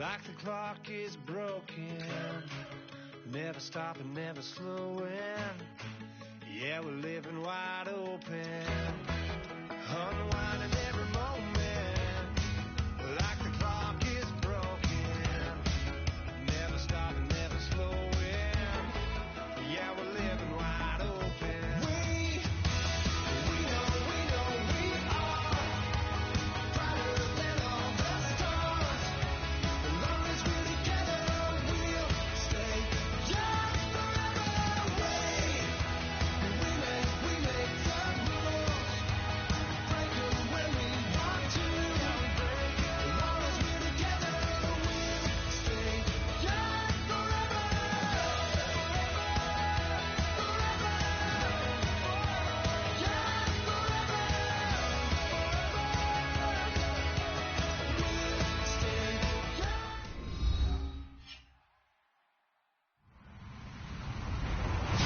Like the clock is broken, never stopping, never slowing. Yeah, we're living wide open, unwinding every moment. Like the clock is broken, never stopping, never slowing. Yeah, we're living wide open. We know we are brighter than all the stars. As long as we're together, we'll stay young forever. We make the rules, break them when we want to. As long as we're together, we'll stay young forever.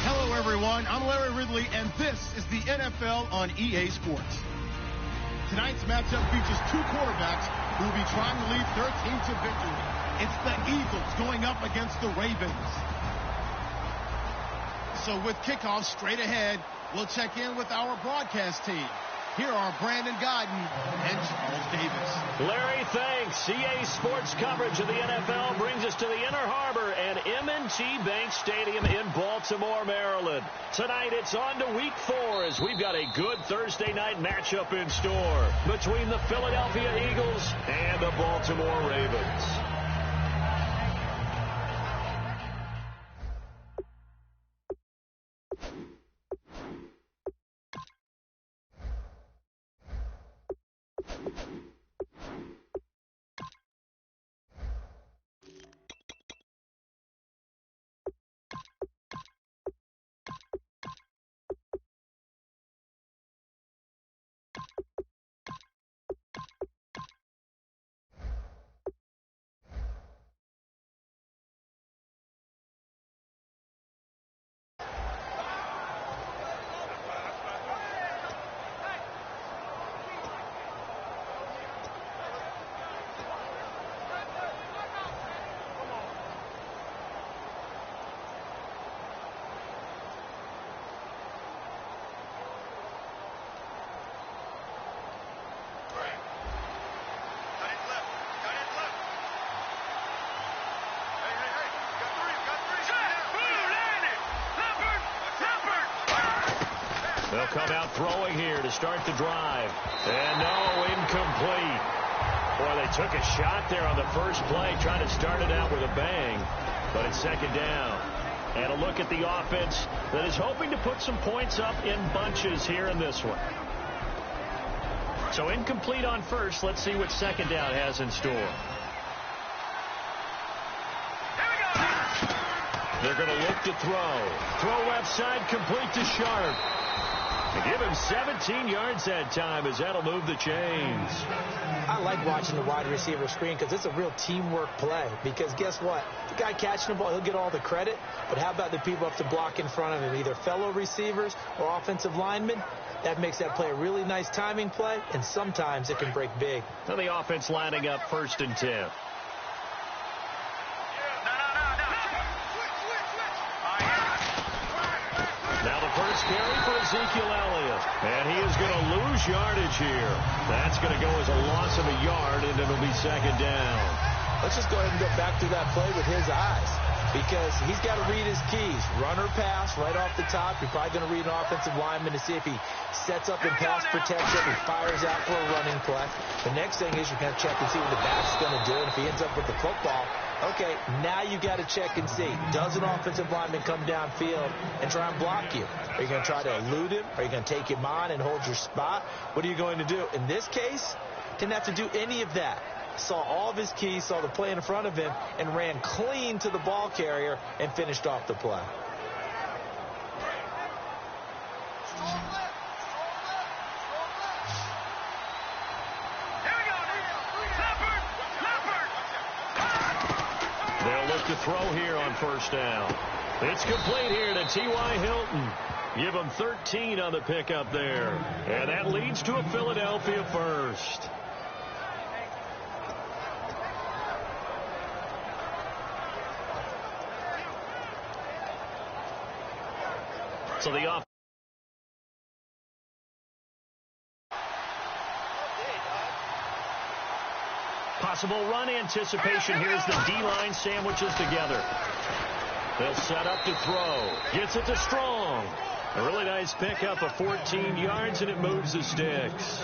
Hello, everyone. I'm Larry Ridley, and this is the NFL on EA Sports. Tonight's matchup features two quarterbacks who will be trying to lead their team to victory. It's the Eagles going up against the Ravens. So with kickoff straight ahead, we'll check in with our broadcast team. Here are Brandon Godden and Charles Davis. Larry, thanks. EA Sports coverage of the NFL brings us to the Inner Harbor and M&T Bank Stadium in Baltimore, Maryland. Tonight, it's on to Week 4 as we've got a good Thursday night matchup in store between the Philadelphia Eagles and the Baltimore Ravens. They'll come out throwing here to start the drive. And no, incomplete. Boy, they took a shot there on the first play, trying to start it out with a bang. But it's second down. And a look at the offense that is hoping to put some points up in bunches here in this one. So incomplete on first. Let's see what second down has in store. They're going to look to throw. Throw left side, complete to Sharp. They give him 17 yards that time as that'll move the chains. I like watching the wide receiver screen because it's a real teamwork play. Because guess what? The guy catching the ball, he'll get all the credit. But how about the people up to block in front of him, either fellow receivers or offensive linemen? That makes that play a really nice timing play, and sometimes it can break big. So the offense lining up 1st and 10. Now the first carry for Ezekiel Elliott. And he is going to lose yardage here. That's going to go as a loss of a yard, and it'll be second down. Let's just go ahead and go back through that play with his eyes. Because he's got to read his keys. Run or pass right off the top. You're probably going to read an offensive lineman to see if he sets up in pass protection. He fires out for a running play. The next thing is you're going to check and see what the back's going to do. And if he ends up with the football, okay, now you got to check and see. Does an offensive lineman come downfield and try and block you? Are you going to try to elude him? Are you going to take him on and hold your spot? What are you going to do? In this case, didn't have to do any of that. Saw all of his keys, saw the play in front of him, and ran clean to the ball carrier and finished off the play. They'll look to throw here on first down. It's complete here to T.Y. Hilton. Give him 13 on the pickup there. And that leads to a Philadelphia first. So the off. Possible run anticipation. Here's the D-line sandwiches together. They'll set up to throw. Gets it to Strong. A really nice pickup of 14 yards, and it moves the sticks.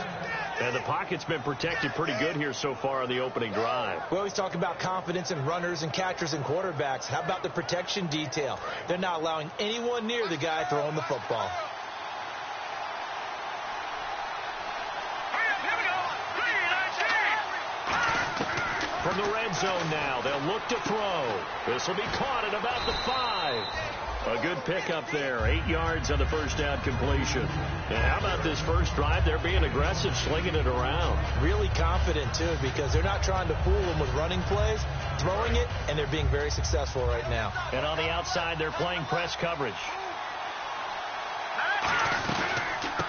And the pocket's been protected pretty good here so far on the opening drive. We always talk about confidence in runners and catchers and quarterbacks. How about the protection detail? They're not allowing anyone near the guy throwing the football. From the red zone now, they'll look to throw. This will be caught at about the 5. A good pickup there. 8 yards on the first down completion. And how about this first drive? They're being aggressive, slinging it around. Really confident, too, because they're not trying to fool them with running plays, throwing it, and they're being very successful right now. And on the outside, they're playing press coverage.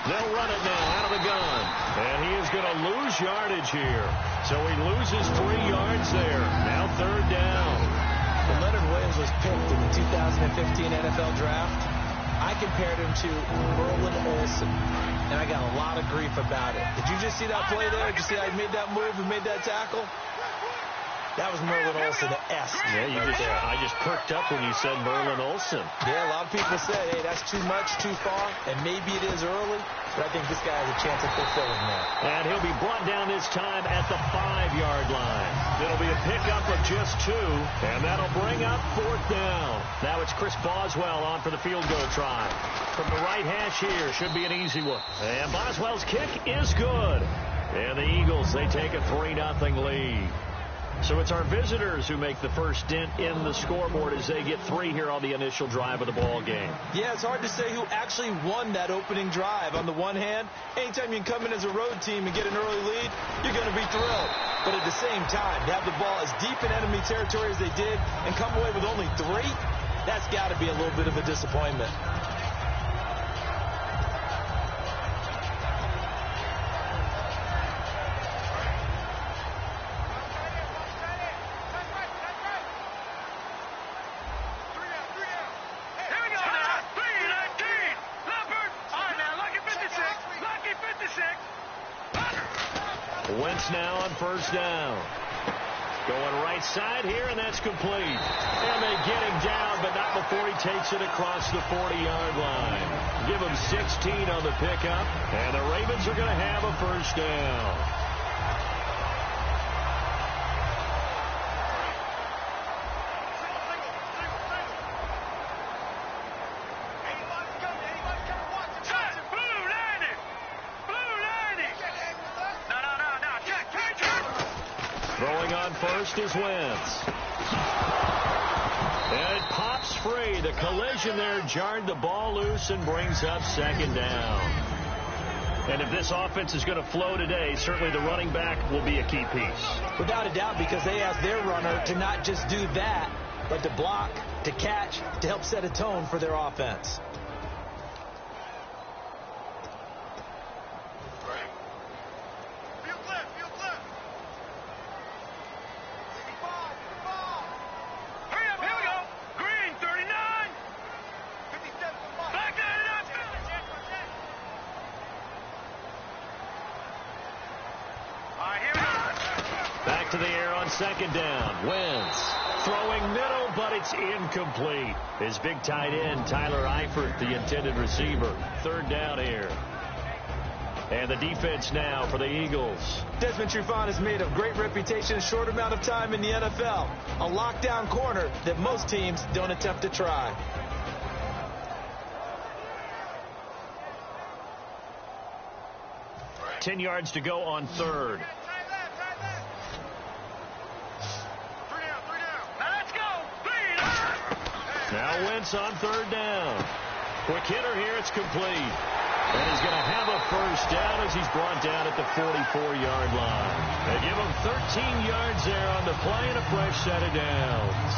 They'll run it now out of the gun. And he is going to lose yardage here. So he loses 3 yards there. Now third down. When Leonard Williams was picked in the 2015 NFL Draft, I compared him to Merlin Olsen, and I got a lot of grief about it. Did you just see that play there? Did you see how he made that move and made that tackle? That was Merlin Olsen-esque. Yeah, I just perked up when you said Merlin Olsen. Yeah, a lot of people said, hey, that's too much, too far, and maybe it is early, but I think this guy has a chance of fulfilling that. And he'll be brought down this time at the 5-yard line. It'll be a pickup of just 2, and that'll bring up fourth down. Now it's Chris Boswell on for the field goal try. From the right hash here, should be an easy one. And Boswell's kick is good. And the Eagles, they take a 3-0 lead. So it's our visitors who make the first dent in the scoreboard as they get 3 here on the initial drive of the ball game. Yeah, it's hard to say who actually won that opening drive. On the one hand, anytime you can come in as a road team and get an early lead, you're going to be thrilled. But at the same time, to have the ball as deep in enemy territory as they did and come away with only 3, that's got to be a little bit of a disappointment. Wentz now on first down. Going right side here, and that's complete. And they get him down, but not before he takes it across the 40-yard line. Give him 16 on the pickup, and the Ravens are going to have a first down. Throwing on first is Wentz. And it pops free. The collision there jarred the ball loose and brings up second down. And if this offense is going to flow today, certainly the running back will be a key piece. Without a doubt, because they asked their runner to not just do that, but to block, to catch, to help set a tone for their offense. Back to the air on second down. Wentz throwing middle, but it's incomplete. His big tight end, Tyler Eifert, the intended receiver. Third down here. And the defense now for the Eagles. Desmond Trufant has made a great reputation in a short amount of time in the NFL. A lockdown corner that most teams don't attempt to try. Ten yards to go on third. Now Wentz on third down. Quick hitter here, it's complete. And he's going to have a first down as he's brought down at the 44-yard line. They give him 13 yards there on the play and a fresh set of downs.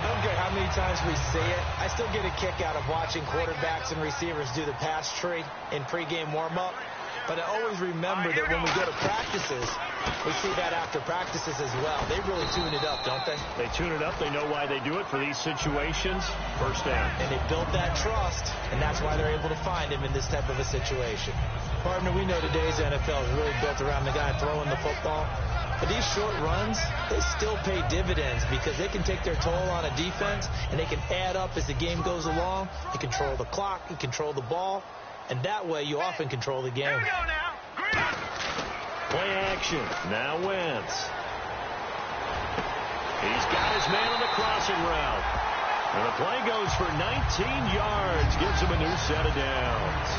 I don't care how many times we say it, I still get a kick out of watching quarterbacks and receivers do the pass tree in pregame warm-up. But I always remember that when we go to practices, We see that after practices as well. They really tune it up, don't they? They tune it up. They know why they do it for these situations. First down. And they build that trust, and that's why they're able to find him in this type of a situation. Partner, we know today's NFL is really built around the guy throwing the football. But these short runs, they still pay dividends because they can take their toll on a defense, and they can add up as the game goes along. They control the clock, they control the ball, and that way you often control the game. Here we go now. Green. Play action. Now Wentz. He's got his man on the crossing route. And the play goes for 19 yards. Gives him a new set of downs.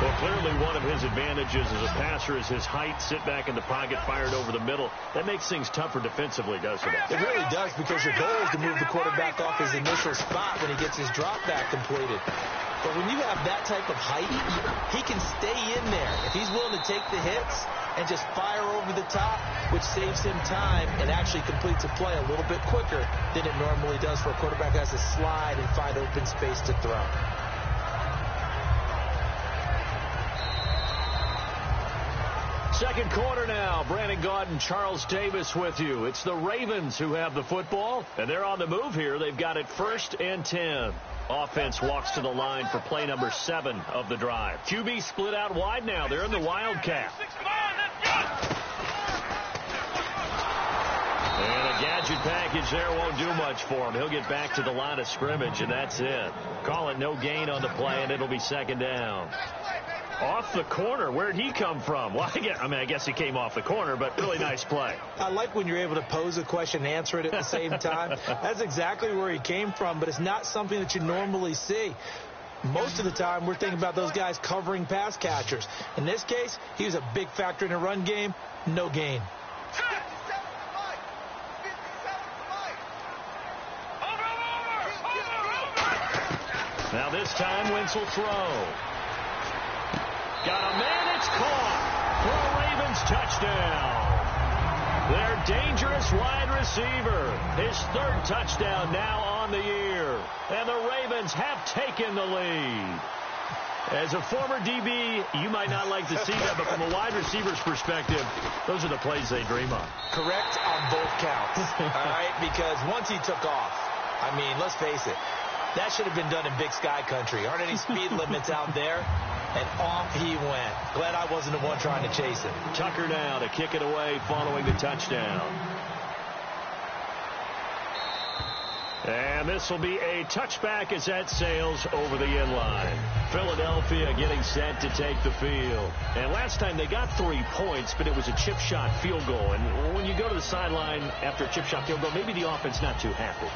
Well, clearly one of his advantages as a passer is his height. Sit back in the pocket, fired over the middle. That makes things tougher defensively, doesn't it? It really does, because your goal is to move the quarterback off his initial spot when he gets his drop back completed. But when you have that type of height, he can stay in there. If he's willing to take the hits and just fire over the top, which saves him time and actually completes a play a little bit quicker than it normally does for a quarterback who has to slide and find open space to throw. Second quarter now. Brandon Gaudin and Charles Davis with you. It's the Ravens who have the football, and they're on the move here. They've got it 1st and 10. Offense walks to the line for play number 7 of the drive. QB split out wide now. They're in the Wildcat. And a gadget package there won't do much for him. He'll get back to the line of scrimmage, and that's it. Call it no gain on the play, and it'll be 2nd down. Off the corner. Where'd he come from? Well, I guess he came off the corner, but really nice play. I like when you're able to pose a question and answer it at the same time. That's exactly where he came from, but it's not something that you normally see. Most of the time, we're thinking about those guys covering pass catchers. In this case, he was a big factor in the run game. No gain. Now this time, Wentz will throw. Got a man, it's caught for a Ravens touchdown. Their dangerous wide receiver, his 3rd touchdown now on the year. And the Ravens have taken the lead. As a former DB, you might not like to see that, but from a wide receiver's perspective, those are the plays they dream of. Correct on both counts, all right? Because once he took off, I mean, let's face it, that should have been done in Big Sky country. Aren't any speed limits out there? And off he went. Glad I wasn't the one trying to chase him. Tucker now to kick it away following the touchdown. And this will be a touchback as that sails over the end line. Philadelphia getting set to take the field. And last time they got 3 points, but it was a chip shot field goal. And when you go to the sideline after a chip shot field goal, maybe the offense not too happy.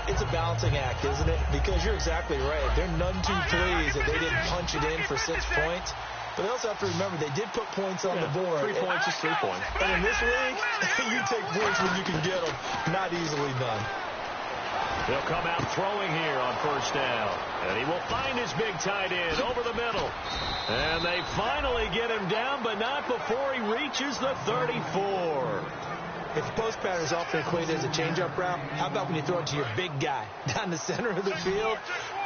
It's a balancing act, isn't it? Because you're exactly right. They're none too pleased that they didn't punch it in for 6 points. But they also have to remember they did put points on the board. 3 points is 3 points. And in this league, you take points when you can get them. Not easily done. He'll come out throwing here on 1st down. And he will find his big tight end over the middle. And they finally get him down, but not before he reaches the 34. If the post pattern is often equated as a change-up route, how about when you throw it to your big guy down the center of the field?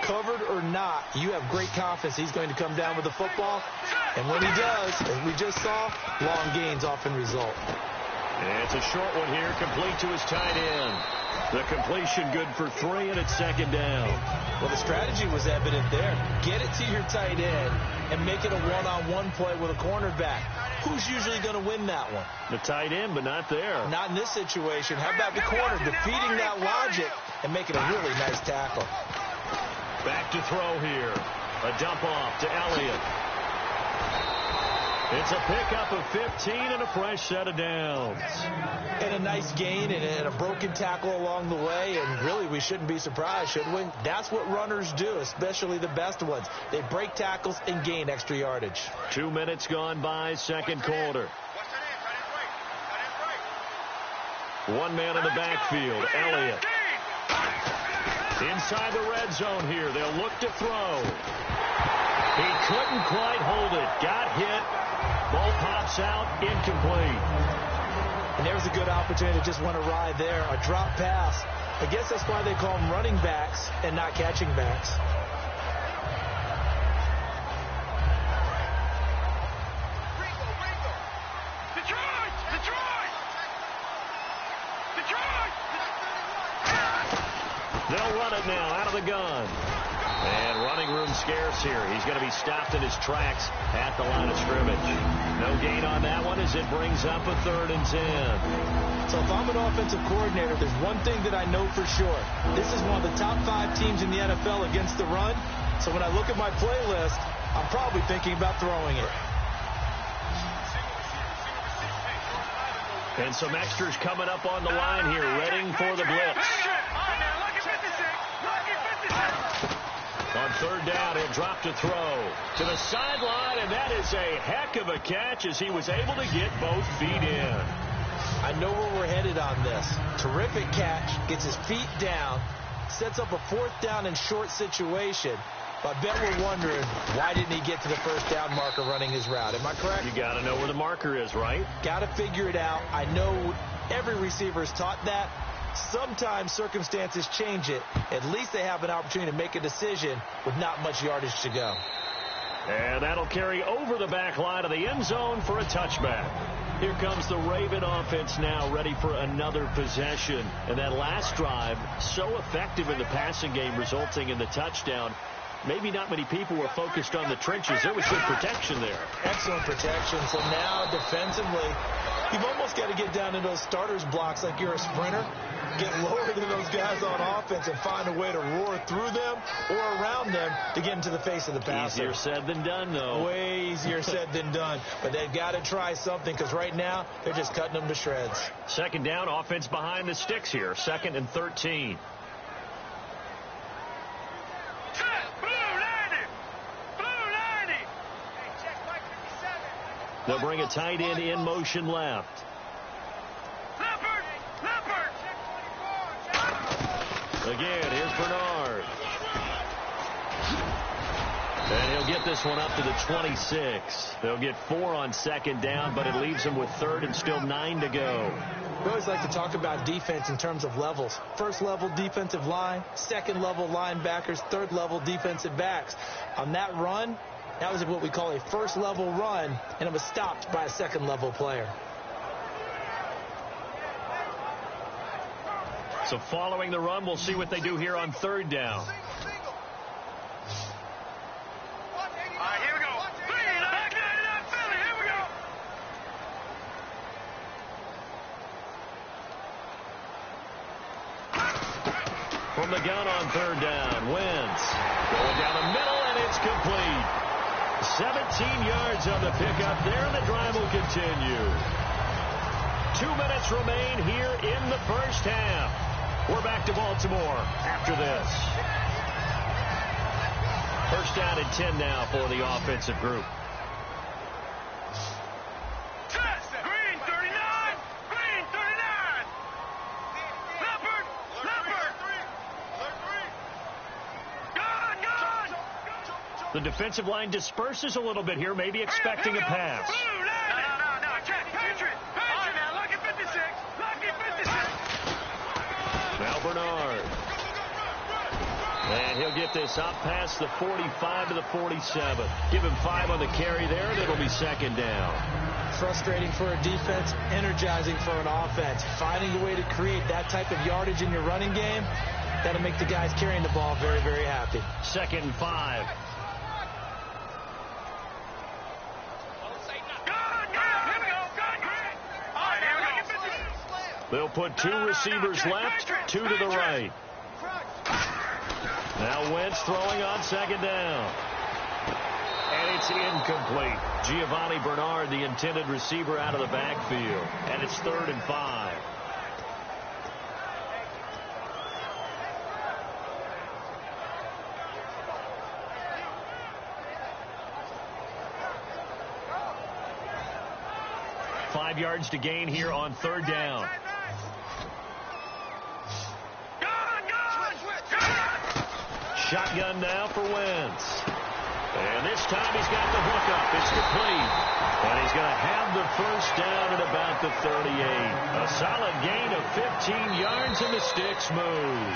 Covered or not, you have great confidence he's going to come down with the football. And when he does, as we just saw, long gains often result. And it's a short one here, complete to his tight end. The completion good for 3, and it's 2nd down. Well, the strategy was evident there. Get it to your tight end and make it a one-on-one play with a cornerback. Who's usually going to win that one? The tight end, but not there. Not in this situation. How about the corner defeating that logic and making a really nice tackle? Back to throw here. A dump off to Elliott. It's a pickup of 15 and a fresh set of downs. And a nice gain and a broken tackle along the way. And really, we shouldn't be surprised, should we? That's what runners do, especially the best ones. They break tackles and gain extra yardage. 2 minutes gone by, 2nd quarter. One man in the backfield, Elliott. Inside the red zone here, they'll look to throw. He couldn't quite hold it. Got hit. Ball pops out, incomplete. And there's a good opportunity to just want to ride there. A drop pass. I guess that's why they call them running backs and not catching backs. Detroit! They'll run it now out of the gun. And running room scarce here. He's going to be stopped in his tracks at the line of scrimmage. No gain on that one as it brings up a 3rd and 10. So if I'm an offensive coordinator, there's one thing that I know for sure. This is one of the top 5 teams in the NFL against the run. So when I look at my playlist, I'm probably thinking about throwing it. And some extras coming up on the line here, ready for the blitz. On 3rd down, he'll drop to throw to the sideline, and that is a heck of a catch as he was able to get both feet in. I know where we're headed on this. Terrific catch, gets his feet down, sets up a 4th down and short situation. But I bet we're wondering, why didn't he get to the 1st down marker running his route? Am I correct? You got to know where the marker is, right? Got to figure it out. I know every receiver is taught that. Sometimes circumstances change it. At least they have an opportunity to make a decision with not much yardage to go. And that'll carry over the back line of the end zone for a touchback. Here comes the Raven offense now, ready for another possession. And that last drive, so effective in the passing game, resulting in the touchdown. Maybe not many people were focused on the trenches. There was good protection there. Excellent protection. So now defensively, you've almost got to get down to those starters blocks like you're a sprinter. Get lower than those guys on offense and find a way to roar through them or around them to get into the face of the passer. Easier said than done, though. Way easier said than done. But they've got to try something because right now they're just cutting them to shreds. 2nd down, offense behind the sticks here. 2nd and 13. They'll bring a tight end in motion left. Again, here's Bernard. And he'll get this one up to the 26. They'll get 4 on 2nd down, but it leaves them with 3rd and still 9 to go. We always like to talk about defense in terms of levels. 1st level defensive line, 2nd level linebackers, 3rd level defensive backs. On that run, that was what we call a 1st level run, and it was stopped by a 2nd level player. So following the run, we'll see what they do here on 3rd down. From the gun on 3rd down, Wentz going down the middle, and it's complete. 17 yards on the pickup there, and the drive will continue. 2 minutes remain here in the 1st half. We're back to Baltimore after this. 1st down and 10 now for the offensive group. Green 39! Green 39! Leopard! Leopard! Gone! The defensive line disperses a little bit here, maybe expecting a pass. No. Check. Patriot! Now, lucky 56! Lucky 56! Now Bernard. And he'll get this up past the 45 to the 47. Give him 5 on the carry there, and it'll be 2nd down. Frustrating for a defense, energizing for an offense. Finding a way to create that type of yardage in your running game, that'll make the guys carrying the ball very, very happy. 2nd and 5. They'll put 2 receivers left, 2 to the right. Now Wentz throwing on 2nd down. And it's incomplete. Giovanni Bernard, the intended receiver, out of the backfield. And it's 3rd and 5. Five yards to gain here on 3rd down. Shotgun now for Wentz. And this time he's got the hook up. It's complete. And he's going to have the 1st down at about the 38. A solid gain of 15 yards, and the sticks move.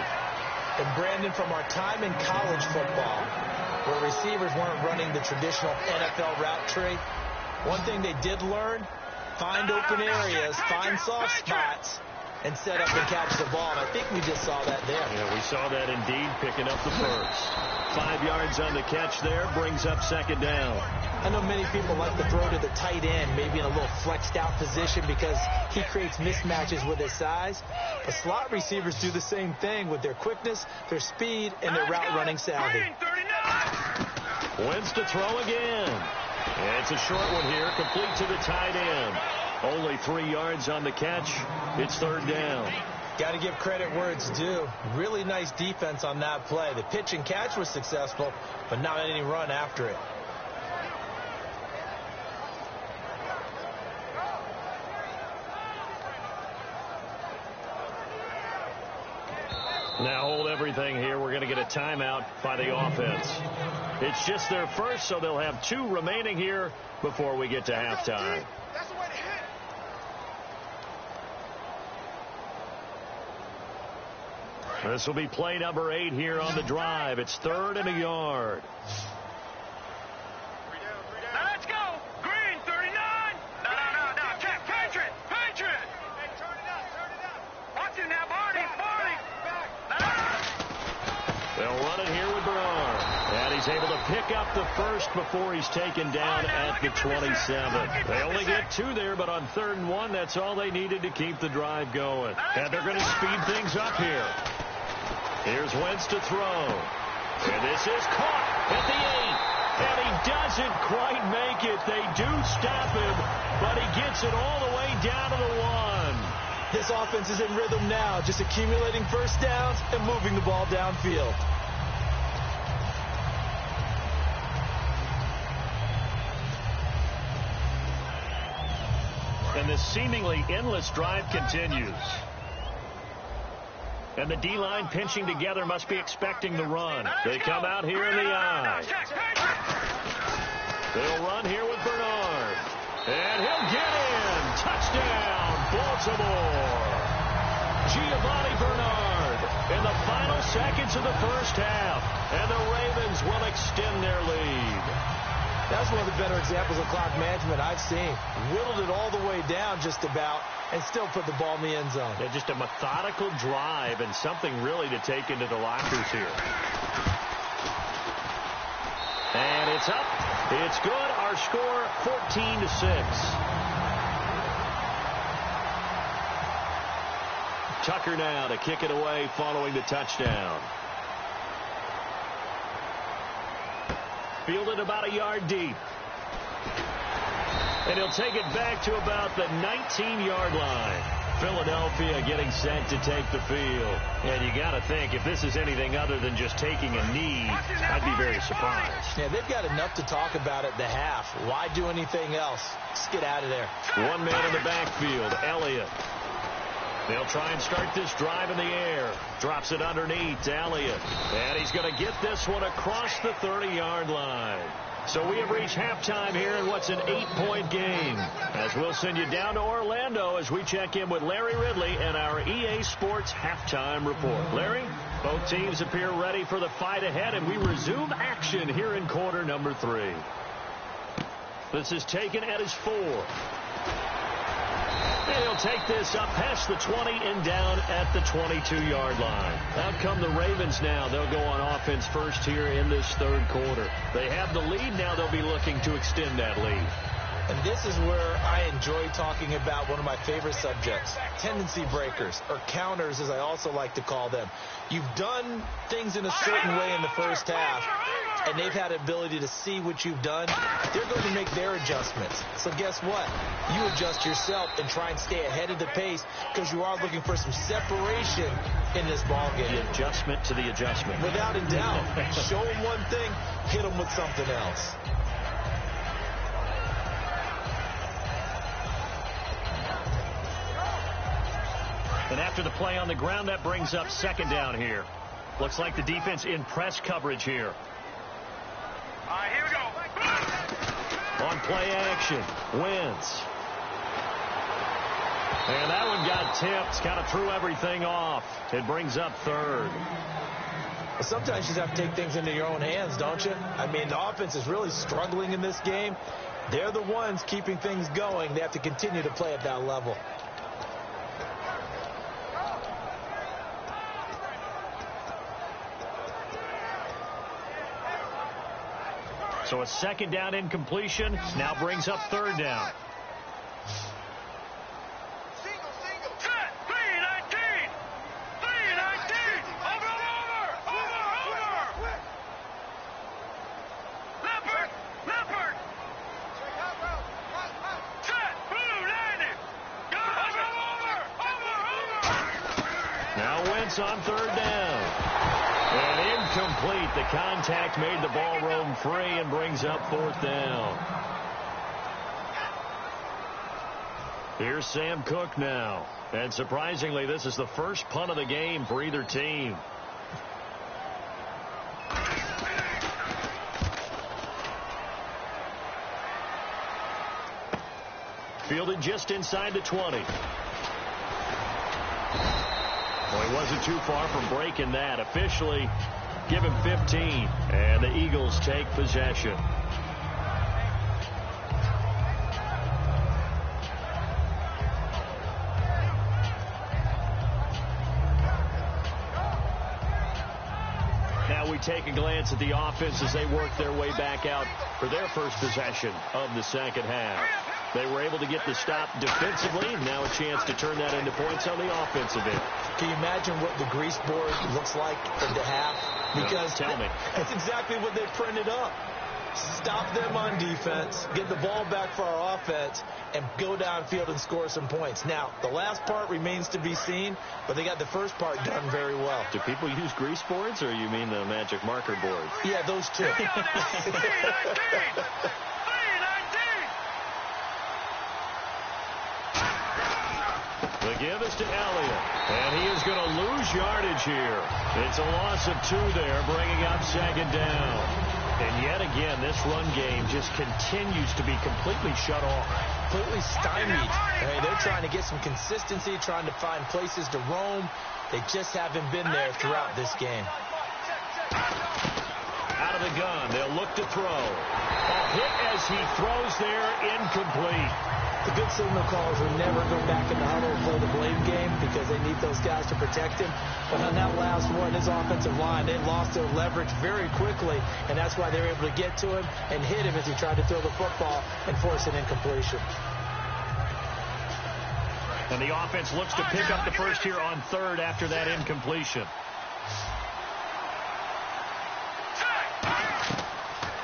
And Brandon, from our time in college football, where receivers weren't running the traditional NFL route tree, one thing they did learn, find open areas, find soft spots, and set up and catch the ball. And I think we just saw that there. Yeah, we saw that indeed, picking up the first. 5 yards on the catch there, brings up second down. I know many people like to throw to the tight end, maybe in a little flexed out position because he creates mismatches with his size. But slot receivers do the same thing with their quickness, their speed, and their route running savvy. Wentz to throw again. It's a short one here, complete to the tight end. Only 3 yards on the catch. It's third down. Got to give credit where it's due. Really nice defense on that play. The pitch and catch was successful, but not any run after it. Now hold everything here. We're going to get a timeout by the offense. It's just their first, so they'll have 2 remaining here before we get to halftime. That's the way to hit. This will be play number 8 here on the drive. It's 3rd and a yard. Now let's go. Green, 39. No. Patriot. Hey, turn it up. Watch it now, Barney. They'll run it here with Bernard. And he's able to pick up the first before he's taken down at the 27. They only get 2 there, but on 3rd and 1, that's all they needed to keep the drive going. And they're going to speed things up here. Here's Wentz to throw. And this is caught at the 8. And he doesn't quite make it. They do stop him, but he gets it all the way down to the 1. This offense is in rhythm now, just accumulating first downs and moving the ball downfield. And this seemingly endless drive continues. And the D-line pinching together must be expecting the run. They come out here in the I. They'll run here with Bernard. And he'll get in. Touchdown, Baltimore. Giovanni Bernard in the final seconds of the first half. And the Ravens will extend their lead. That's one of the better examples of clock management I've seen. Whittled it all the way down just about and still put the ball in the end zone. Yeah, just a methodical drive and something really to take into the lockers here. And it's up. It's good. Our score 14-6. Tucker now to kick it away following the touchdown. Fielded about a yard deep. And he'll take it back to about the 19-yard line. Philadelphia getting set to take the field. And you got to think, if this is anything other than just taking a knee, I'd be very surprised. Yeah, they've got enough to talk about at the half. Why do anything else? Just get out of there. 1 man in the backfield, Elliott. They'll try and start this drive in the air. Drops it underneath to Elliott. And he's going to get this one across the 30-yard line. So we have reached halftime here in what's an 8-point game. As we'll send you down to Orlando as we check in with Larry Ridley and our EA Sports halftime report. Larry, both teams appear ready for the fight ahead, and we resume action here in quarter number 3. This is taken at his 4. And he'll take this up past the 20 and down at the 22-yard line. Out come the Ravens now. They'll go on offense first here in this third quarter. They have the lead. Now they'll be looking to extend that lead. And this is where I enjoy talking about one of my favorite subjects, tendency breakers, or counters as I also like to call them. You've done things in a certain way in the first half, and they've had the ability to see what you've done. They're going to make their adjustments. So guess what? You adjust yourself and try and stay ahead of the pace because you are looking for some separation in this ball game. The adjustment to the adjustment. Without a doubt. Show them one thing, hit them with something else. And after the play on the ground, that brings up second down here. Looks like the defense in press coverage here. All right, here we go. On play action, Wentz. And that one got tipped, kind of threw everything off. It brings up third. Sometimes you just have to take things into your own hands, don't you? I mean, the offense is really struggling in this game. They're the ones keeping things going. They have to continue to play at that level. So a second down incompletion now brings up third down. On third down. And incomplete. The contact made the ball roam free and brings up fourth down. Here's Sam Cook now. And surprisingly, this is the first punt of the game for either team. Fielded just inside the 20. Well, he wasn't too far from breaking that. Officially, give him 15. And the Eagles take possession. Now we take a glance at the offense as they work their way back out for their first possession of the second half. They were able to get the stop defensively. Now a chance to turn that into points on the offensive end. Can you imagine what the grease board looks like into half? Because tell me. That's exactly what they printed up. Stop them on defense, get the ball back for our offense, and go downfield and score some points. Now, the last part remains to be seen, but they got the first part done very well. Do people use grease boards, or you mean the magic marker boards? Yeah, those two. The give is to Elliott, and he is going to lose yardage here. It's a loss of 2 there, bringing up second down. And yet again, this run game just continues to be completely shut off. Completely stymied. They're trying to get some consistency, trying to find places to roam. They just haven't been there throughout this game. Out of the gun, they'll look to throw. A hit as he throws there, incomplete. The good signal callers will never go back in the huddle and play the blame game because they need those guys to protect him. But on that last one, his offensive line, they lost their leverage very quickly, and that's why they were able to get to him and hit him as he tried to throw the football and force an incompletion. And the offense looks to pick up the first here on third after that incompletion.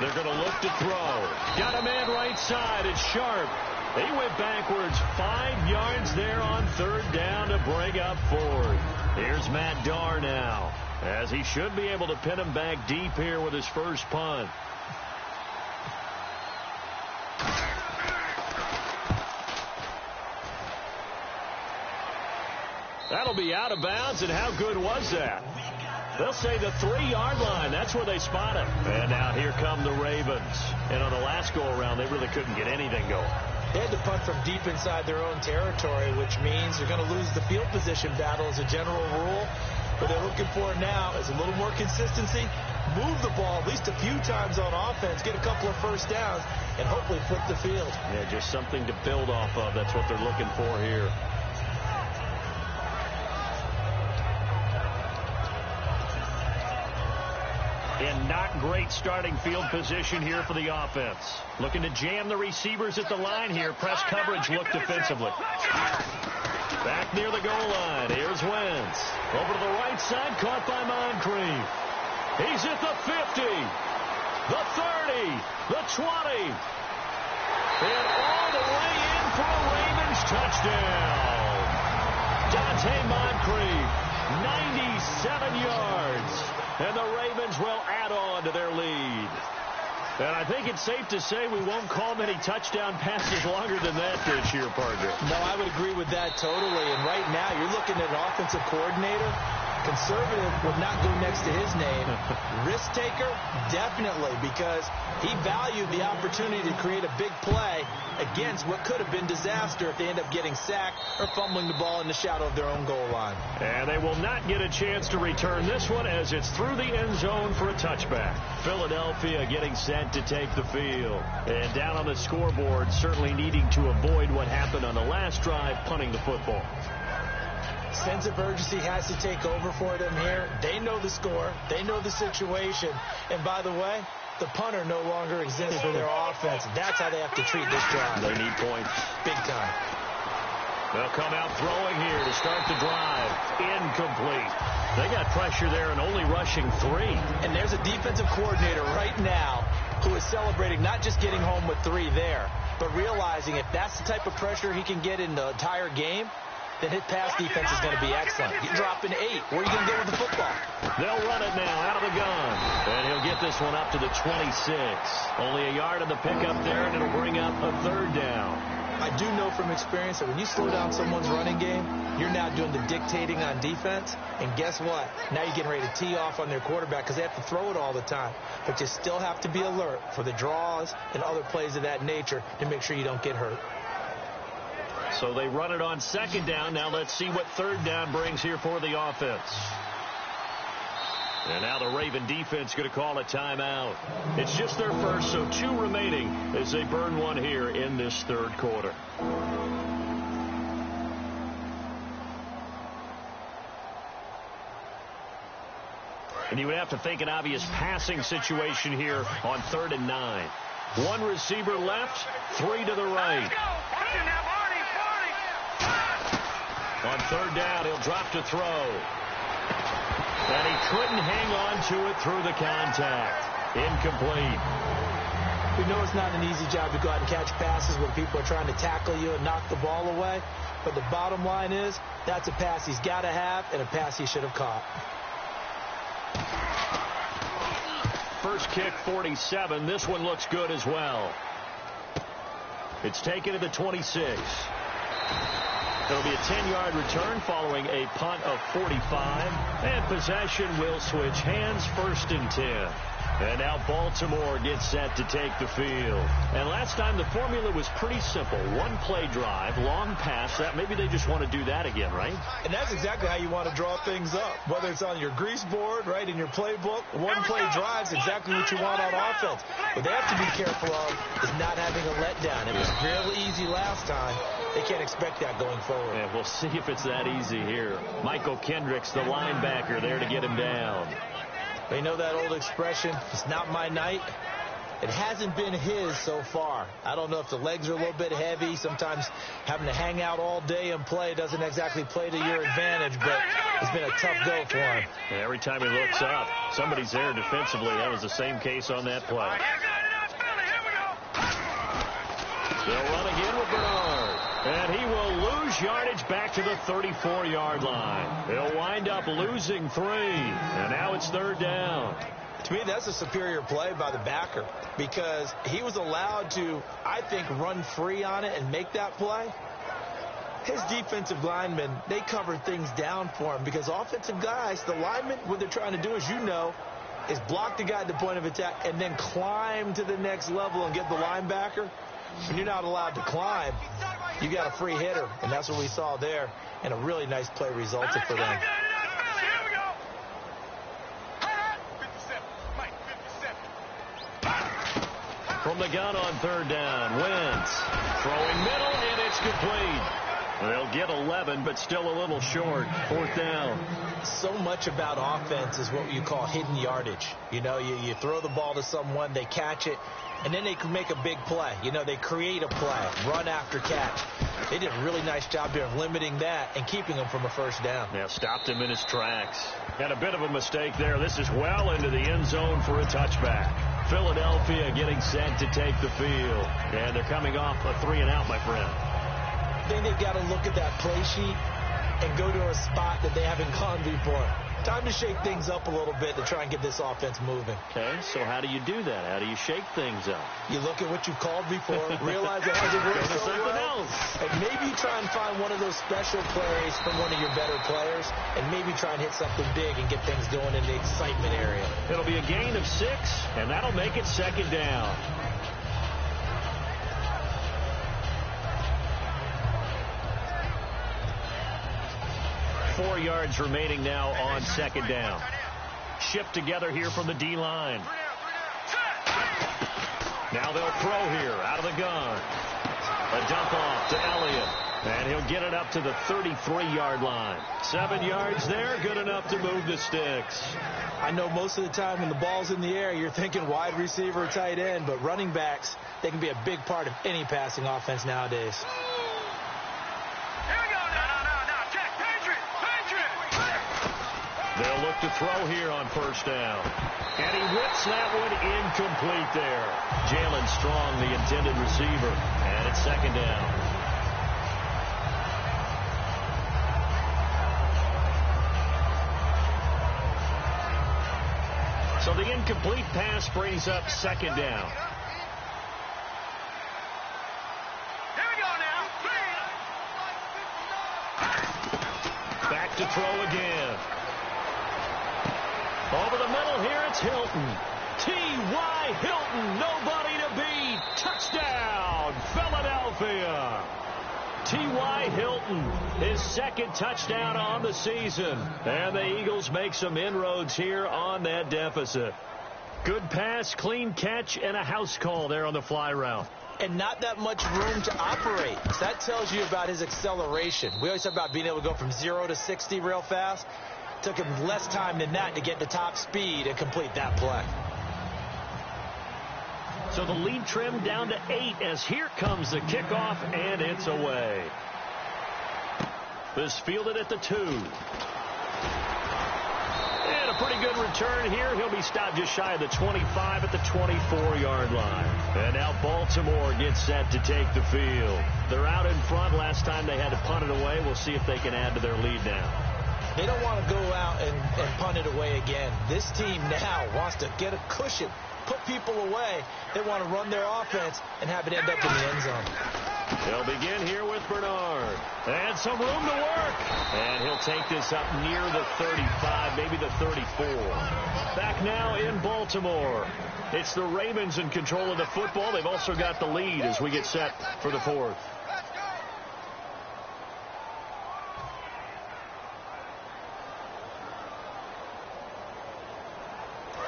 They're going to look to throw. Got a man right side. It's Sharp. He went backwards 5 yards there on third down to bring up fourth. Here's Matt Darr now, as he should be able to pin him back deep here with his first punt. That'll be out of bounds, and how good was that? They'll say the 3-yard line. That's where they spot him. And now here come the Ravens. And on the last go-around, they really couldn't get anything going. They had to punt from deep inside their own territory, which means they're going to lose the field position battle as a general rule. What they're looking for now is a little more consistency, move the ball at least a few times on offense, get a couple of first downs, and hopefully flip the field. Yeah, just something to build off of. That's what they're looking for here. In not great starting field position here for the offense. Looking to jam the receivers at the line here. Press coverage look defensively. Back near the goal line. Here's Wentz. Over to the right side. Caught by Moncrief. He's at the 50. The 30. The 20. And all the way in for a Ravens touchdown. Dante Moncrief. 97 yards. And the Ravens will add on to their lead. And I think it's safe to say we won't call many touchdown passes longer than that this year, partner. No, I would agree with that totally. And right now, you're looking at an offensive coordinator. Conservative would not go next to his name. Risk taker, definitely, because he valued the opportunity to create a big play against what could have been disaster if they end up getting sacked or fumbling the ball in the shadow of their own goal line. And they will not get a chance to return this one as it's through the end zone for a touchback. Philadelphia getting set to take the field. And down on the scoreboard, certainly needing to avoid what happened on the last drive, punting the football. Sense of urgency has to take over for them here. They know the score. They know the situation. And by the way, The punter no longer exists for their offense. That's how they have to treat this drive. They need points. Big time. They'll come out throwing here to start the drive. Incomplete. They got pressure there and only rushing 3. And there's a defensive coordinator right now who is celebrating not just getting home with 3 there, but realizing if that's the type of pressure he can get in the entire game, then his pass defense is going to be excellent. You're dropping 8. Where are you going to go with the football? They'll run it now out of the gun. And he'll get this one up to the 26. Only a yard on the pickup there, and it'll bring up a 3rd down. I do know from experience that when you slow down someone's running game, you're now doing the dictating on defense. And guess what? Now you're getting ready to tee off on their quarterback because they have to throw it all the time. But you still have to be alert for the draws and other plays of that nature to make sure you don't get hurt. So they run it on 2nd down. Now let's see what 3rd down brings here for the offense. And now the Raven defense going to call a timeout. It's just their first, so 2 remaining as they burn one here in this 3rd quarter. And you would have to think an obvious passing situation here on 3rd and 9. 1 receiver left, 3 to the right. On 3rd down, he'll drop to throw. And he couldn't hang on to it through the contact. Incomplete. We know it's not an easy job to go out and catch passes when people are trying to tackle you and knock the ball away. But the bottom line is, that's a pass he's got to have and a pass he should have caught. First kick, 47. This one looks good as well. It's taken to the 26. It'll be a 10-yard return following a punt of 45. And possession will switch hands, 1st and 10. And now Baltimore gets set to take the field. And last time the formula was pretty simple. 1-play drive, long pass. That maybe they just want to do that again, right? And that's exactly how you want to draw things up. Whether it's on your grease board, right, in your playbook, 1-play drive's exactly what you want on offense. What they have to be careful of is not having a letdown. It was real easy last time. They can't expect that going forward. Yeah, we'll see if it's that easy here. Michael Kendricks, the linebacker, there to get him down. They know that old expression, it's not my night. It hasn't been his so far. I don't know if the legs are a little bit heavy. Sometimes having to hang out all day and play doesn't exactly play to your advantage, but it's been a tough go for him. Yeah, every time he looks up, somebody's there defensively. That was the same case on that play. They'll run again with Bernard. And he will lose yardage back to the 34-yard line. He'll wind up losing 3. And now it's 3rd down. To me, that's a superior play by the backer because he was allowed to, I think, run free on it and make that play. His defensive linemen, they covered things down for him because offensive guys, the linemen, what they're trying to do, as you know, is block the guy at the point of attack and then climb to the next level and get the linebacker. When you're not allowed to climb, you got a free hitter, and that's what we saw there, and a really nice play resulted for them. From the gun on 3rd down, Wentz throwing middle, and it's complete. They'll get 11, but still a little short. 4th down. So much about offense is what you call hidden yardage. You know, you throw the ball to someone, they catch it, and then they can make a big play. You know, they create a play, run after catch. They did a really nice job there of limiting that and keeping him from a 1st down. Yeah, stopped him in his tracks. Had a bit of a mistake there. This is well into the end zone for a touchback. Philadelphia getting set to take the field. And they're coming off a 3-and-out, my friend. I think they've got to look at that play sheet and go to a spot that they haven't gone before. Time to shake things up a little bit to try and get this offense moving. Okay, so how do you do that? How do you shake things up? You look at what you called before, realize it hasn't worked so well, and maybe try and find one of those special plays from one of your better players, and maybe try and hit something big and get things going in the excitement area. It'll be a gain of 6, and that'll make it 2nd down. Four yards remaining now on 2nd down. Shift together here from the D-line. Now they'll throw here out of the gun. A dump off to Elliott. And he'll get it up to the 33-yard line. 7 yards there, good enough to move the sticks. I know most of the time when the ball's in the air, you're thinking wide receiver, tight end, but running backs, they can be a big part of any passing offense nowadays. They'll look to throw here on first down. And he whips that one incomplete there. Jalen Strong, the intended receiver. And it's second down. So the incomplete pass brings up second down. Here we go now. Back to throw again. Over the middle here, it's Hilton. T.Y. Hilton, nobody to beat. Touchdown, Philadelphia. T.Y. Hilton, his second touchdown on the season. And the Eagles make some inroads here on that deficit. Good pass, clean catch, and a house call there on the fly route. And not that much room to operate. So that tells you about his acceleration. We always talk about being able to go from 0 to 60 real fast. Took him less time than that to get to top speed and complete that play. So the lead trimmed down to 8 as here comes the kickoff, and it's away. This fielded at the 2. And a pretty good return here. He'll be stopped just shy of the 25 at the 24-yard line. And now Baltimore gets set to take the field. They're out in front. Last time they had to punt it away. We'll see if they can add to their lead now. They don't want to go out and punt it away again. This team now wants to get a cushion, put people away. They want to run their offense and have it end up in the end zone. They'll begin here with Bernard. And some room to work. And he'll take this up near the 35, maybe the 34. Back now in Baltimore. It's the Ravens in control of the football. They've also got the lead as we get set for the fourth.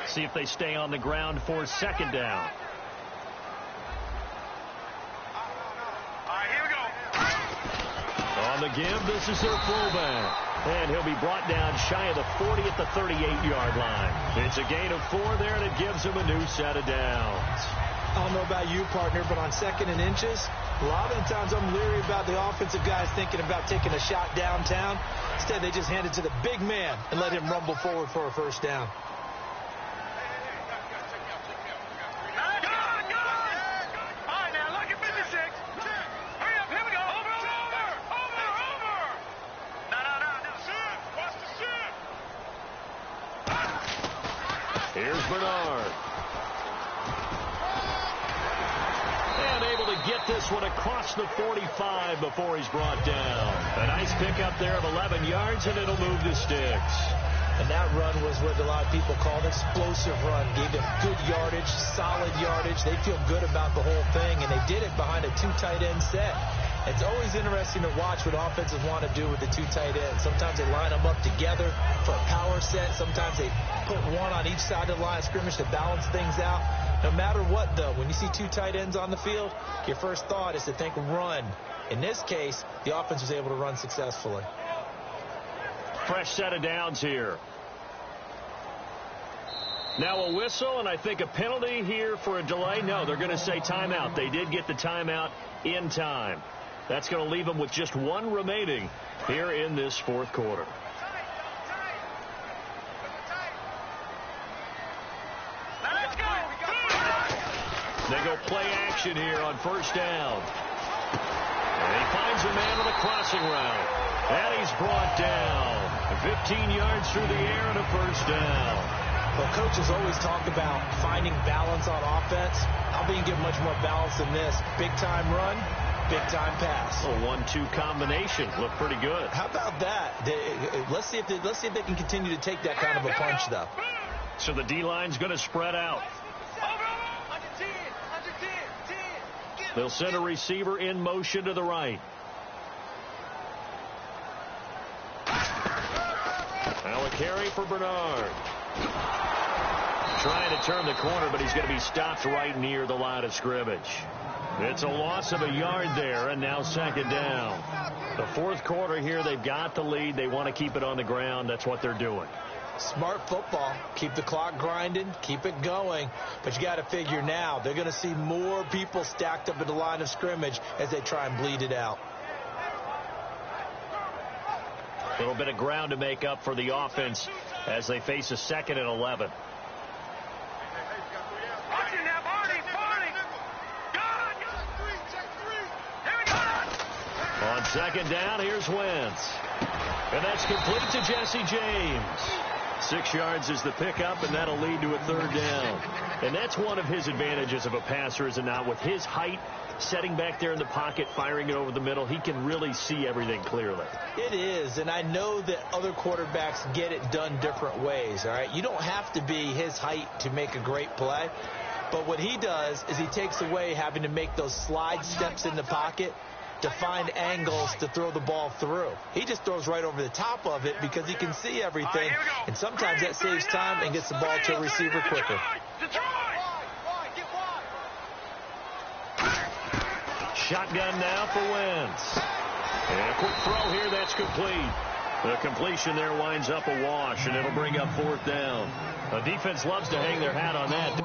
See if they stay on the ground for second down. All right, here we go. On the give, this is their fullback. And he'll be brought down shy of the 40 at the 38-yard line. It's a gain of 4 there, and it gives him a new set of downs. I don't know about you, partner, but on second and inches, a lot of the times I'm leery about the offensive guys thinking about taking a shot downtown. Instead, they just hand it to the big man and let him rumble forward for a first down. Here's Bernard. And able to get this one across the 45 before he's brought down. A nice pickup there of 11 yards, and it'll move the sticks. And that run was what a lot of people call an explosive run. Gave them good yardage, solid yardage. They feel good about the whole thing, and they did it behind a 2 tight end set. It's always interesting to watch what offenses want to do with the 2 tight ends. Sometimes they line them up together for a power set. Sometimes they put one on each side of the line of scrimmage to balance things out. No matter what, though, when you see 2 tight ends on the field, your first thought is to think run. In this case, the offense was able to run successfully. Fresh set of downs here. Now a whistle, and I think a penalty here for a delay. No, they're going to say timeout. They did get the timeout in time. That's going to leave them with just 1 remaining here in this fourth quarter. They go play action here on first down. And he finds a man on a crossing route. And he's brought down. 15 yards through the air and a first down. Well, coaches always talk about finding balance on offense. How can you get much more balance than this? Big-time run, big-time pass. A 1-2 combination. Look pretty good. How about that? Let's see if they can continue to take that kind of a punch, though. So the D-line's going to spread out. They'll send a receiver in motion to the right. Now a carry for Bernard. Trying to turn the corner, but he's going to be stopped right near the line of scrimmage. It's a loss of a yard there, and now second down. The fourth quarter here, they've got the lead. They want to keep it on the ground. That's what they're doing. Smart football. Keep the clock grinding. Keep it going. But you got to figure now they're going to see more people stacked up at the line of scrimmage as they try and bleed it out. A little bit of ground to make up for the offense as they face a 2nd and 11. On second down, here's Wentz. And that's complete to Jesse James. 6 yards is the pickup, and that'll lead to a 3rd down. And that's one of his advantages of a passer, is it not? With his height, setting back there in the pocket, firing it over the middle, he can really see everything clearly. It is, and I know that other quarterbacks get it done different ways, all right? You don't have to be his height to make a great play. But what he does is he takes away having to make those slide steps in the pocket to find angles to throw the ball through. He just throws right over the top of it because he can see everything, and sometimes that saves time and gets the ball to a receiver quicker. Shotgun now for Wentz. And a quick throw here, that's complete. The completion there winds up a wash, and it'll bring up 4th down. The defense loves to hang their hat on that.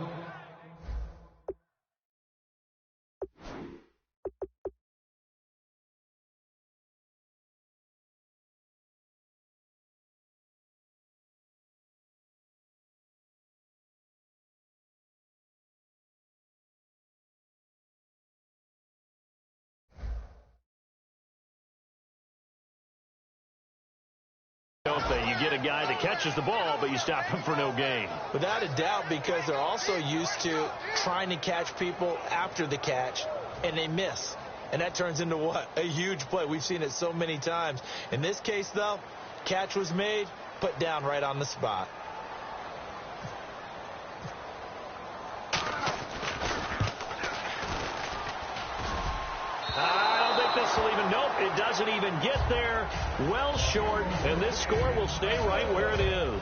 Don't they? You get a guy that catches the ball, but you stop him for no gain. Without a doubt, because they're also used to trying to catch people after the catch, and they miss. And that turns into what? A huge play. We've seen it so many times. In this case, though, catch was made, put down right on the spot. Nope, it doesn't even get there. Well short, and this score will stay right where it is.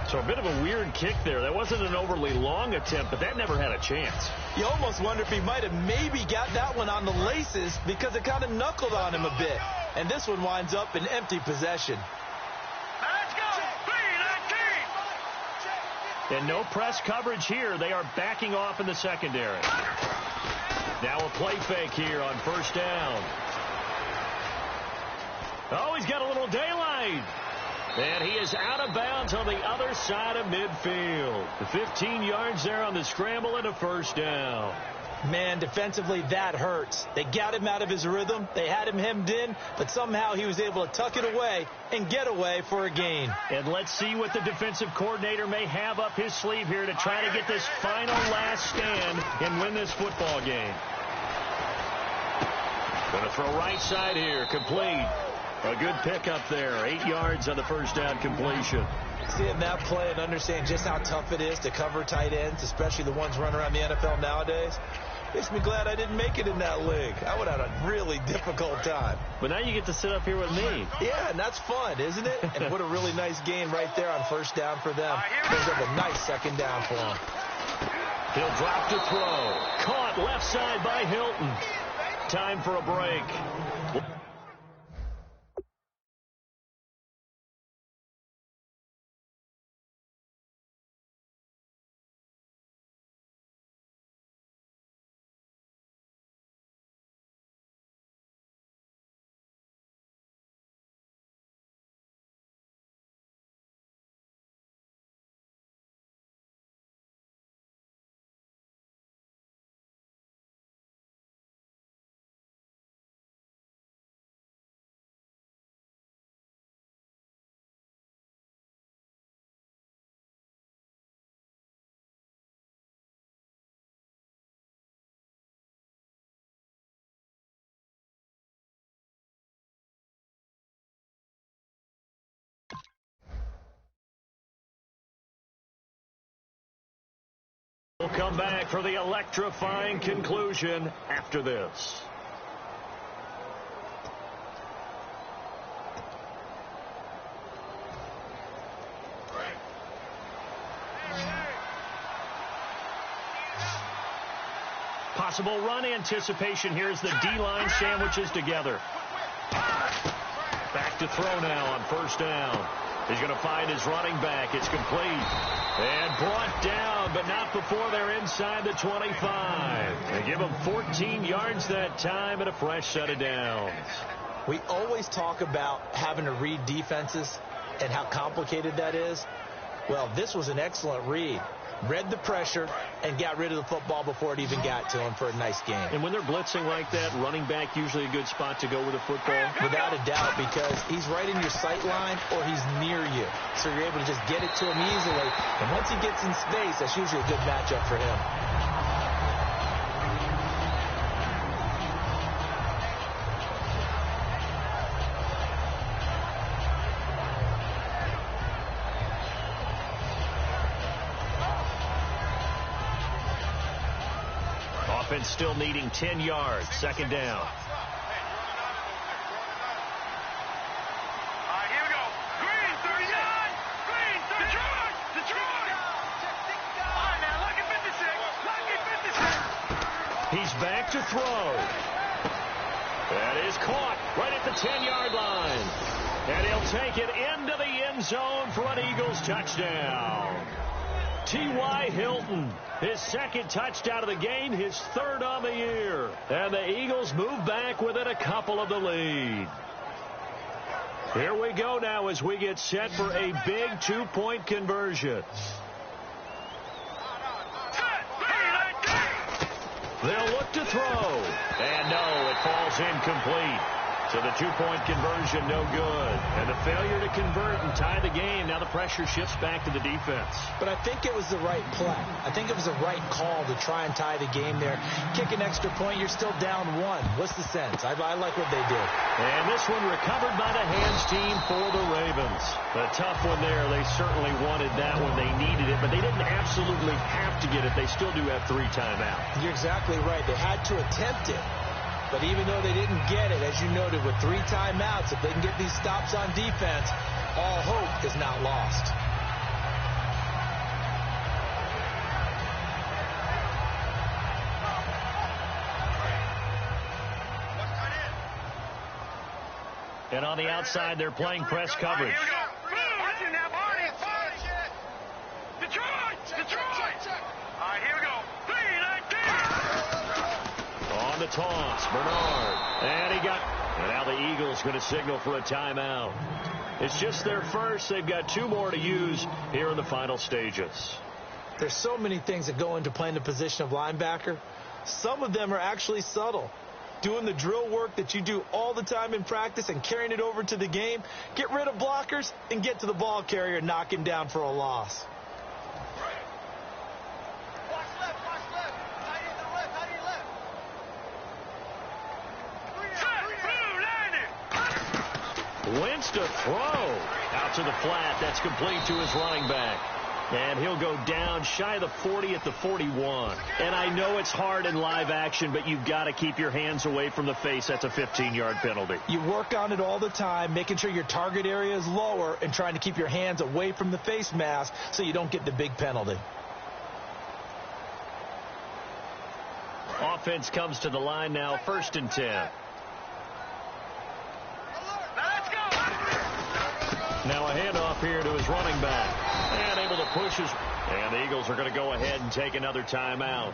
So a bit of a weird kick there. That wasn't an overly long attempt, but that never had a chance. You almost wonder if he might have maybe got that one on the laces because it kind of knuckled on him a bit. And this one winds up in empty possession. Let's go! And no press coverage here. They are backing off in the secondary. Now a play fake here on 1st down. Oh, he's got a little daylight. And he is out of bounds on the other side of midfield. 15 yards there on the scramble and a 1st down. Man, defensively, that hurts. They got him out of his rhythm. They had him hemmed in, but somehow he was able to tuck it away and get away for a gain. And let's see what the defensive coordinator may have up his sleeve here to try to get this final last stand and win this football game. Going to throw right side here, complete. A good pickup there, 8 yards on the 1st down completion. Seeing that play and understanding just how tough it is to cover tight ends, especially the ones running around the NFL nowadays, makes me glad I didn't make it in that league. I would have had a really difficult time. But now you get to sit up here with me. Yeah, and that's fun, isn't it? And what a really nice gain right there on 1st down for them. Brings up a nice 2nd down for him. He'll drop to throw. Caught left side by Hilton. Time for a break. We'll come back for the electrifying conclusion after this. possible run anticipation here as the D-line sandwiches together. Back to throw now on first down. He's going to find his running back. It's complete. And brought down, but not before they're inside the 25. They give him 14 yards that time and a fresh set of downs. We always talk about having to read defenses and how complicated that is. Well, this was an excellent read. Read the pressure and got rid of the football before it even got to him for a nice game. And when they're blitzing like that, running back usually a good spot to go with a football? Without a doubt, because he's right in your sight line or he's near you. So you're able to just get it to him easily. And once he gets in space, that's usually a good matchup for him. Offense still needing 10 yards. Second down. All right, here we go. Green, 39. Green, 39. Detroit. All right, now, lucky 56. Lucky 56. He's back to throw. That is caught right at the 10-yard line. And he'll take it into the end zone for an Eagles touchdown. T.Y. Hilton, his second touchdown of the game, his third on the year. And the Eagles move back within a couple of the lead. Here we go now as we get set for a big two-point conversion. They'll look to throw. And no, it falls incomplete. So the two-point conversion, no good. And the failure to convert and tie the game. Now the pressure shifts back to the defense. But I think it was the right play. I think it was the right call to try and tie the game there. Kick an extra point, you're still down one. What's the sense? I like what they did. And this one recovered by the hands team for the Ravens. A tough one there. They certainly wanted that one. They needed it, but they didn't absolutely have to get it. They still do have 3 timeouts. You're exactly right. They had to attempt it. But even though they didn't get it, as you noted, with 3 timeouts, if they can get these stops on defense, all hope is not lost. And on the outside, they're playing press coverage. Here we go. Watch it now, Barney. Detroit. All right, here we go. 3-19. On the toss, Bernard. And he got... And now the Eagles going to signal for a timeout. It's just their first. They've got 2 more to use here in the final stages. There's so many things that go into playing the position of linebacker. Some of them are actually subtle. Doing the drill work that you do all the time in practice and carrying it over to the game. Get rid of blockers and get to the ball carrier and knock him down for a loss. Wentz to throw. Out to the flat. That's complete to his running back. And he'll go down shy of the 40 at the 41. And I know it's hard in live action, but you've got to keep your hands away from the face. That's a 15-yard penalty. You work on it all the time, making sure your target area is lower and trying to keep your hands away from the face mask so you don't get the big penalty. Offense comes to the line now, 1st and 10. Now a handoff here to his running back. And able to push his... And the Eagles are going to go ahead and take another timeout.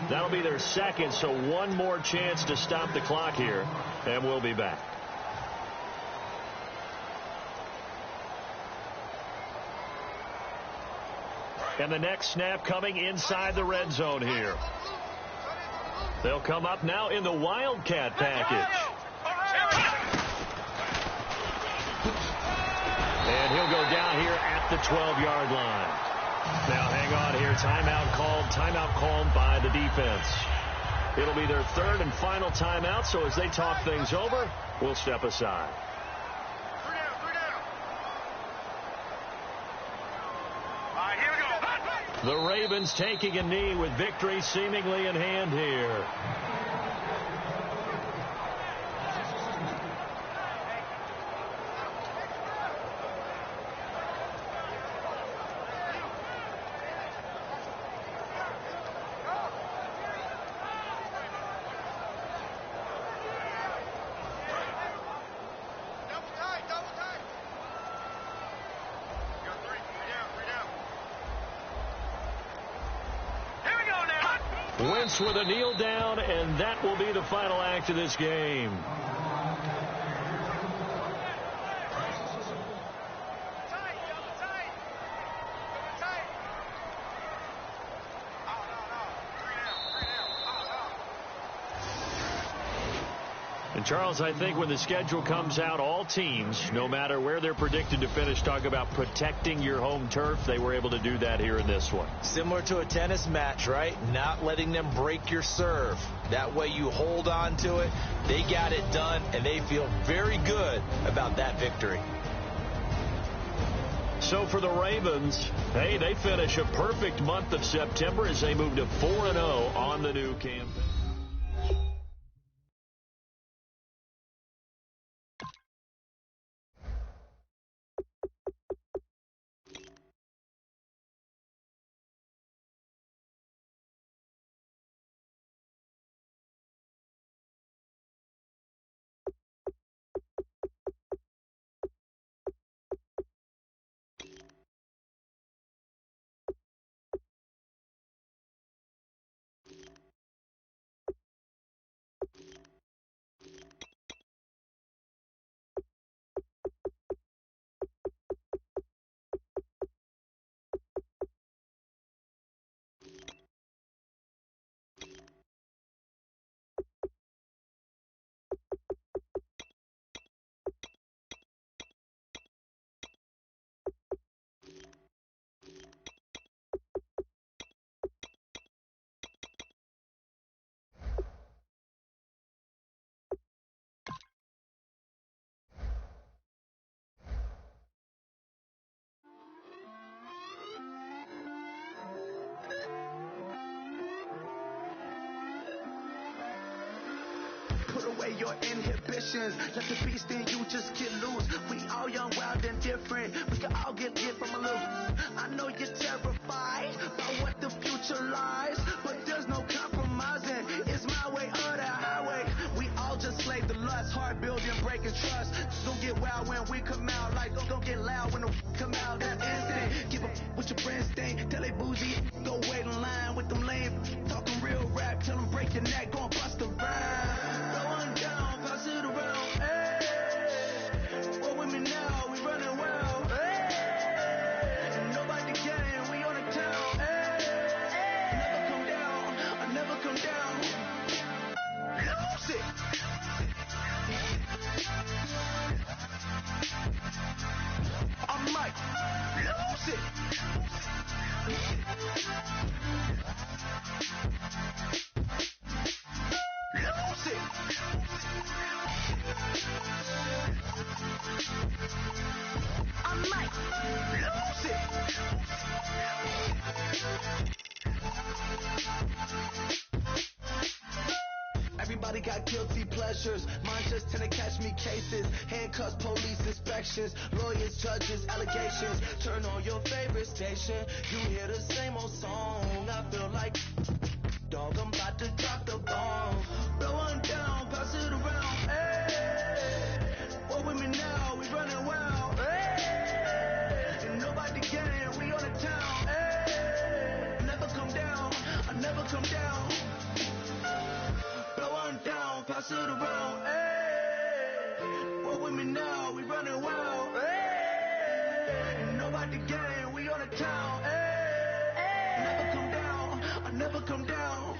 That'll be their second, so one more chance to stop the clock here. And we'll be back. And the next snap coming inside the red zone here. They'll come up now in the Wildcat package. And he'll go down here at the 12-yard line. Now hang on here. Timeout called by the defense. It'll be their 3rd and final timeout, so as they talk things over, we'll step aside. 3 down. All right, here we go. The Ravens taking a knee with victory seemingly in hand here. Wentz with a kneel down, and that will be the final act of this game. And Charles, I think when the schedule comes out, all teams, no matter where they're predicted to finish, talk about protecting your home turf. They were able to do that here in this one. Similar to a tennis match, right? Not letting them break your serve. That way you hold on to it. They got it done, and they feel very good about that victory. So for the Ravens, hey, they finish a perfect month of September as they move to 4-0 on the new campaign. Put away your inhibitions. Let the beast in you just get loose. We all young, wild, and different. We can all get from a little. I know you're terrified about what the future lies, but there's no compromising. It's my way or the highway. We all just slave the lust, hard building, breaking trust. Just don't get wild when we come out. Like don't get loud when the come out. That instant. Give up with your friends thing. Tell they bougie. Go wait in line with them lame. Talking real rap. Tell them break your neck. Go and bust the rhyme. Down, pass it around, hey. What with me now? We running well, hey. Nobody can, we on the town, hey. Never come down, I never come down. Lose it. I'm Mike. Lose it. Lose it. I might lose it. Everybody got guilty pleasures. Mine just tend to catch me cases. Handcuffs, police inspections, lawyers, judges, allegations. Turn on your favorite station. You hear the same old song. I feel like dog, I'm about to drop the bomb. Blow one down, pass it around. Hey, what with me now? We running wild. Hey, and nobody can. We on the town. Hey, never come down. I never come down. Blow one down, pass it around. Hey, what with me now? We running wild. Hey, and nobody can. We on the town. Hey, never come down. I never come down.